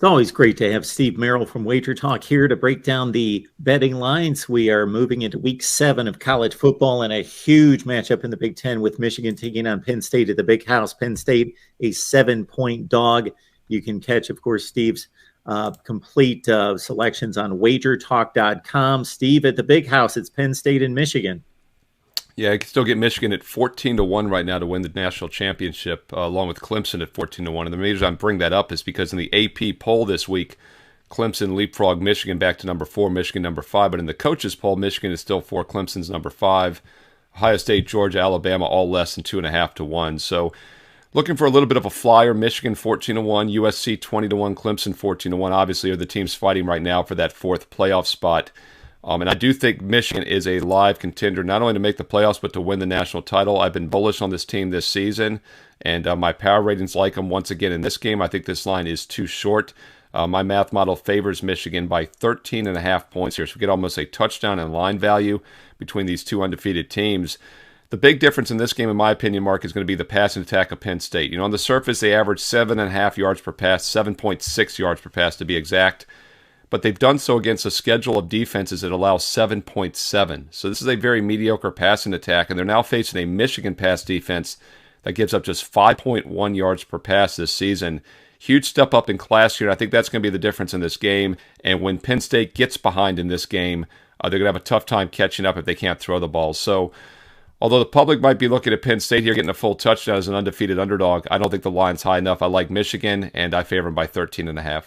It's always great to have Steve Merrill from Wager Talk here to break down the betting lines. We are moving into week 7 of college football and a huge matchup in the Big Ten with Michigan taking on Penn State at the Big House. Penn State, a 7-point dog. You can catch, of course, Steve's complete selections on wagertalk.com. Steve, at the Big House, it's Penn State and Michigan. Yeah, I can still get Michigan at 14-1 right now to win the national championship, along with Clemson at 14-1. And the reason I bring that up is because in the AP poll this week, Clemson leapfrogged Michigan back to number 4, Michigan number 5. But in the coaches poll, Michigan is still 4, Clemson's number 5. Ohio State, Georgia, Alabama, all less than 2.5 to 1. So looking for a little bit of a flyer, Michigan 14-1, USC 20-1, Clemson 14-1. Obviously are the teams fighting right now for that 4th playoff spot. And I do think Michigan is a live contender, not only to make the playoffs, but to win the national title. I've been bullish on this team this season, and my power ratings like them once again in this game. I think this line is too short. My math model favors Michigan by 13.5 points here, so we get almost a touchdown in line value between these two undefeated teams. The big difference in this game, in my opinion, Mark, is going to be the passing attack of Penn State. You know, on the surface, they average 7.5 yards per pass, 7.6 yards per pass to be exact. But they've done so against a schedule of defenses that allow 7.7. So this is a very mediocre passing attack, and they're now facing a Michigan pass defense that gives up just 5.1 yards per pass this season. Huge step up in class here, and I think that's going to be the difference in this game. And when Penn State gets behind in this game, they're going to have a tough time catching up if they can't throw the ball. So although the public might be looking at Penn State here getting a full touchdown as an undefeated underdog, I don't think the line's high enough. I like Michigan, and I favor them by 13.5.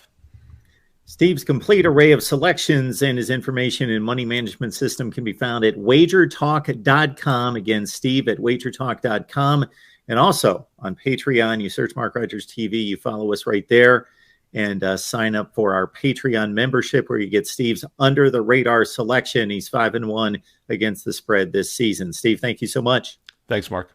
Steve's complete array of selections and his information and money management system can be found at wagertalk.com. Again, Steve at wagertalk.com. And also on Patreon, you search MarkRogersTV, you follow us right there, and sign up for our Patreon membership where you get Steve's under-the-radar selection. He's 5-1 against the spread this season. Steve, thank you so much. Thanks, Mark.